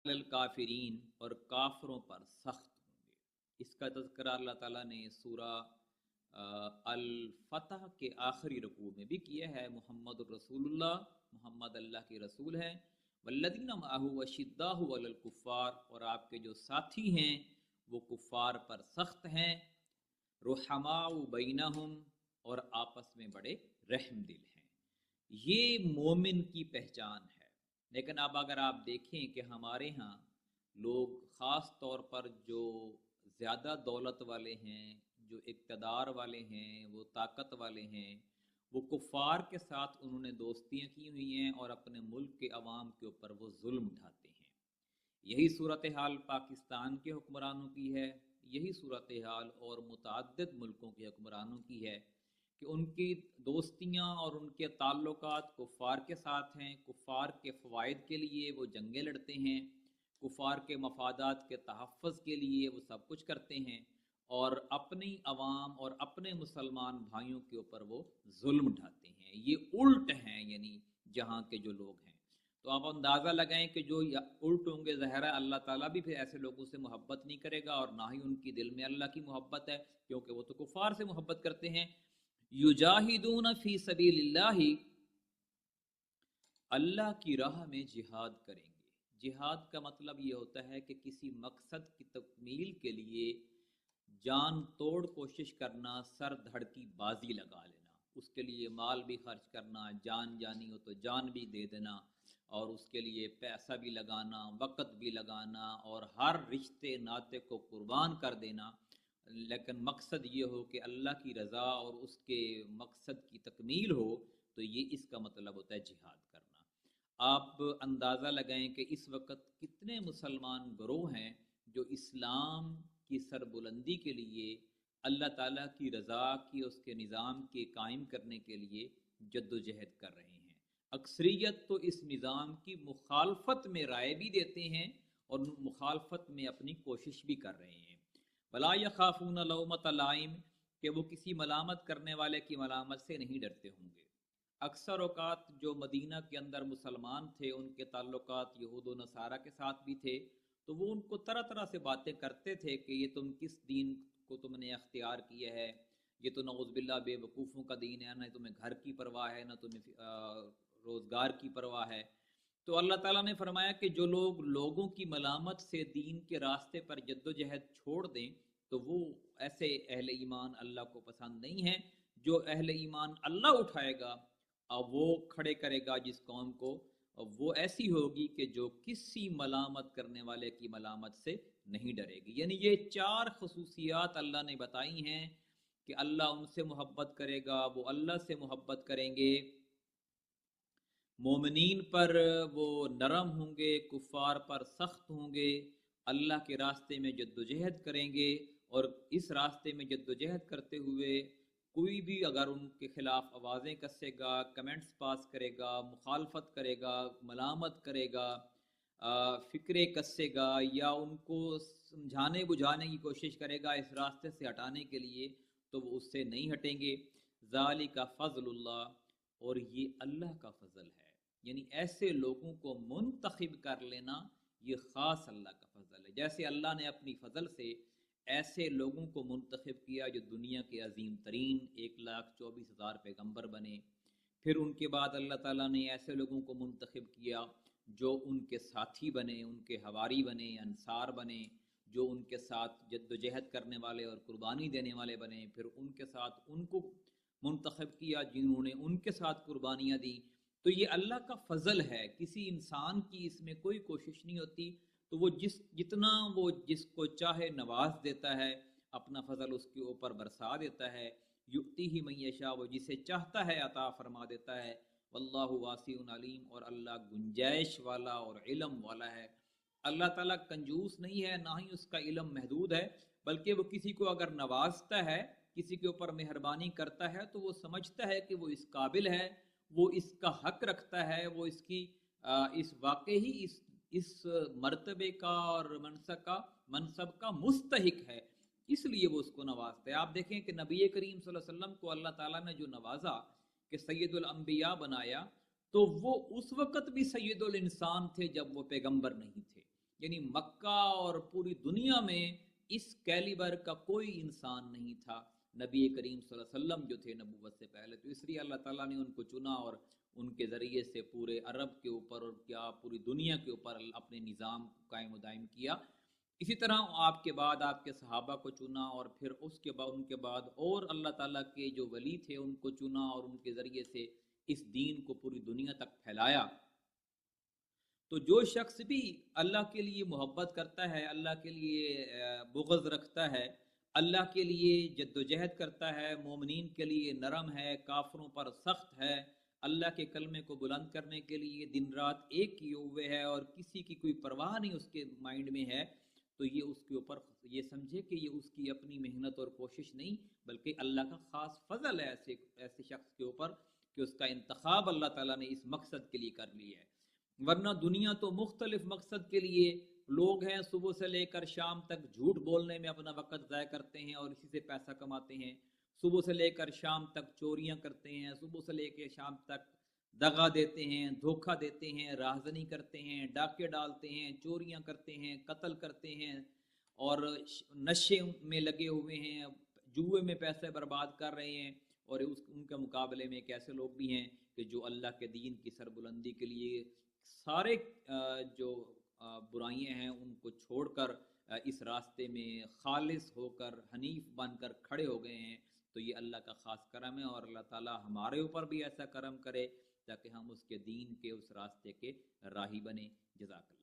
काफिरीन, और काफरों पर सख्त होंगे। इसका तज़किरा अल्लाह ताला ने सूरा अल फतह के आखिरी रुकू में भी किया है। मुहम्मद रसूलुल्लाह, मोहम्मद अल्लाह के रसूल हैं। वल्लज़ीना मअहू अशिद्दाहु अलल कुफ़्फ़ार, और आपके जो साथी हैं वो कुफ़ार पर सख्त हैं। रुहमाउ बैनहुम, और आपस में बड़े रहम दिल हैं। ये मोमिन की पहचान है। लेकिन अब अगर आप देखें कि हमारे यहाँ लोग ख़ास तौर पर जो ज़्यादा दौलत वाले हैं, जो इक़्तिदार वाले हैं, वो ताकत वाले हैं, वो कुफ़ार के साथ उन्होंने दोस्तियाँ की हुई हैं और अपने मुल्क के अवाम के ऊपर वो जुल्म उठाते हैं। यही सूरत हाल पाकिस्तान के हुक्मरानों की है, यही सूरत हाल और मुतअद्दिद मुल्कों के हुक्मरानों की है कि उनकी दोस्तियाँ और उनके ताल्लुकात कुफ़ार के साथ हैं। कुफ़ार के फ़वाइद के लिए वो जंगें लड़ते हैं, कुफ़ार के मफादात के तहफ़्फ़ुज़ के लिए वो सब कुछ करते हैं, और अपनी अवाम और अपने मुसलमान भाइयों के ऊपर वो जुल्म उठाते हैं। ये उल्ट हैं, यानी जहाँ के जो लोग हैं। तो आप अंदाज़ा लगाएं कि जो उल्ट होंगे, ज़ाहिर है अल्लाह ताला भी फिर ऐसे लोगों से मोहब्बत नहीं करेगा, और ना ही उनकी दिल में अल्लाह की मोहब्बत है, क्योंकि वो तो कुफ़ार से मोहब्बत करते हैं। युजाहिदून फ़ी सबीलिल्लाहि, अल्लाह की राह में जिहाद करेंगे। जिहाद का मतलब ये होता है कि किसी मकसद की तकमील के लिए जान तोड़ कोशिश करना, सर धड़ की बाजी लगा लेना, उसके लिए माल भी खर्च करना, जान जानी हो तो जान भी दे देना, और उसके लिए पैसा भी लगाना, वक़्त भी लगाना, और हर रिश्ते नाते को कुर्बान कर देना। लेकिन मकसद ये हो कि अल्लाह की रज़ा और उसके मकसद की तकमील हो, तो ये इसका मतलब होता है जिहाद करना। आप अंदाज़ा लगाएं कि इस वक्त कितने मुसलमान गिरोह हैं जो इस्लाम की सरबुलंदी के लिए, अल्लाह ताला की रज़ा की, उसके निज़ाम के कायम करने के लिए जद्दोजहद कर रहे हैं। अक्सरियत तो इस निज़ाम की मुखालफत में राय भी देते हैं और मुखालफत में अपनी कोशिश भी कर रहे हैं। वला यखाफून लौमत लाइम, कि वो किसी मलामत करने वाले की मलामत से नहीं डरते होंगे। अक्सर औकात जो मदीना के अंदर मुसलमान थे, उनके ताल्लुकात यहूद व नसारा के साथ भी थे, तो वो उनको तरह तरह से बातें करते थे कि ये तुम किस दीन को तुमने अख्तियार किया है, ये तो नऊज़ुबिल्लाह बेवकूफ़ों का दीन है, न तुम्हें घर की परवाह है, न तुम्हें रोज़गार की परवाह है। तो अल्लाह ताला ने फरमाया कि जो लोग लोगों की मलामत से दीन के रास्ते पर जद्दोजहद छोड़ दें, तो वो ऐसे अहले ईमान अल्लाह को पसंद नहीं है। जो अहले ईमान अल्लाह उठाएगा, अब वो खड़े करेगा जिस कौम को, वो ऐसी होगी कि जो किसी मलामत करने वाले की मलामत से नहीं डरेगी। यानी ये चार खसूसियात अल्लाह ने बताई हैं कि अल्लाह उनसे मोहब्बत करेगा, वो अल्लाह से मोहब्बत करेंगे। मोमिनीन पर वो नरम होंगे, कुफ़ार पर सख्त होंगे, अल्लाह के रास्ते में जद्दोजहद करेंगे, और इस रास्ते में जद्दोजहद करते हुए कोई भी अगर उनके खिलाफ आवाज़ें कसेगा, कमेंट्स पास करेगा, मुखालफत करेगा, मलामत करेगा, फ़िक्रे कसेगा, या उनको समझाने बुझाने की कोशिश करेगा इस रास्ते से हटाने के लिए, तो वो उससे नहीं हटेंगे। ज़ालिका फ़ज़लुल्लाह, और ये अल्लाह का फ़ज़ल है। यानी ऐसे लोगों को मुंतखब कर लेना, ये ख़ास अल्लाह का फ़ज़ल है। जैसे अल्लाह ने अपनी फ़ज़ल से ऐसे लोगों को मुंतखब किया जो दुनिया के अजीम तरीन 1,24,000 पैगम्बर बने। फिर उनके बाद अल्लाह ताला ने ऐसे लोगों को मुंतखब किया जो उनके साथी बने, उनके हवारी बने, अंसार बने, जो उनके साथ जद्दोजहद करने वाले और कुर्बानी देने वाले बने। फिर उनके साथ उनको मुंतखब किया जिन्होंने उनके साथ कुर्बानियाँ दी। तो ये अल्लाह का फ़ज़ल है, किसी इंसान की इसमें कोई कोशिश नहीं होती। तो वो जितना वो जिसको चाहे नवाज देता है, अपना फ़ज़ल उसके ऊपर बरसा देता है। युक्ति ही मैयशा, वो जिसे चाहता है अता फरमा देता है। वल्लाहु वासिउन अलीम, और अल्लाह गुंजाइश वाला और इल्म वाला है। अल्लाह ताला कंजूस नहीं है, ना ही उसका इल्म महदूद है, बल्कि वो किसी को अगर नवाजता है, किसी के ऊपर मेहरबानी करता है, तो वो समझता है कि वो इस काबिल है, वो इसका हक रखता है, वो इसकी इस वाकई ही इस मर्तबे का और मनसब का मुस्तहिक है, इसलिए वो उसको नवाजता है। आप देखें कि नबी करीम सल्लल्लाहु अलैहि वसल्लम को अल्लाह ताला ने जो नवाजा कि सैयदुल अंबिया बनाया, तो वो उस वक़्त भी सैयदुल इंसान थे जब वो पैगंबर नहीं थे। یعنی مکہ اور پوری دنیا میں اس کیلیبر کا کوئی انسان نہیں تھا نبی کریم صلی اللہ علیہ وسلم جو تھے نبوت سے پہلے، تو اس لیے اللہ تعالیٰ نے ان کو چنا اور ان کے ذریعے سے پورے عرب کے اوپر اور کیا پوری دنیا کے اوپر اپنے نظام قائم و دائم کیا۔ اسی طرح آپ کے بعد آپ کے صحابہ کو چنا، اور پھر اس کے بعد ان کے بعد اور اللہ تعالیٰ کے جو ولی تھے ان کو چنا اور ان کے ذریعے سے اس دین کو پوری دنیا تک پھیلایا۔ تو جو شخص بھی اللہ کے لیے محبت کرتا ہے، اللہ کے لیے بغض رکھتا ہے، اللہ کے لیے جد و جہد کرتا ہے، مومنین کے لیے نرم ہے، کافروں پر سخت ہے، اللہ کے کلمے کو بلند کرنے کے لیے دن رات ایک کیے ہوئے ہے اور کسی کی کوئی پرواہ نہیں اس کے مائنڈ میں ہے، تو یہ اس کے اوپر یہ سمجھے کہ یہ اس کی اپنی محنت اور کوشش نہیں بلکہ اللہ کا خاص فضل ہے ایسے شخص کے اوپر کہ اس کا انتخاب اللہ تعالیٰ نے اس مقصد کے لیے کر لی ہے۔ ورنہ دنیا تو مختلف مقصد کے لیے لوگ ہیں، صبح سے لے کر شام تک جھوٹ بولنے میں اپنا وقت ضائع کرتے ہیں اور اسی سے پیسہ کماتے ہیں، صبح سے لے کر شام تک چوریاں کرتے ہیں، صبح سے لے کے شام تک دغا دیتے ہیں، دھوکہ دیتے ہیں، راہزنی کرتے ہیں، ڈاکے ڈالتے ہیں، چوریاں کرتے ہیں، قتل کرتے ہیں اور نشے میں لگے ہوئے ہیں، جوئے میں پیسے برباد کر رہے ہیں، اور ان کے مقابلے میں ایک ایسے لوگ بھی ہیں کہ جو اللہ کے دین کی سربلندی کے لیے سارے جو برائیاں ہیں ان کو چھوڑ کر اس راستے میں خالص ہو کر حنیف بن کر کھڑے ہو گئے ہیں۔ تو یہ اللہ کا خاص کرم ہے، اور اللہ تعالی ہمارے اوپر بھی ایسا کرم کرے تاکہ ہم اس کے دین کے اس راستے کے راہی بنیں۔ جزاک اللہ۔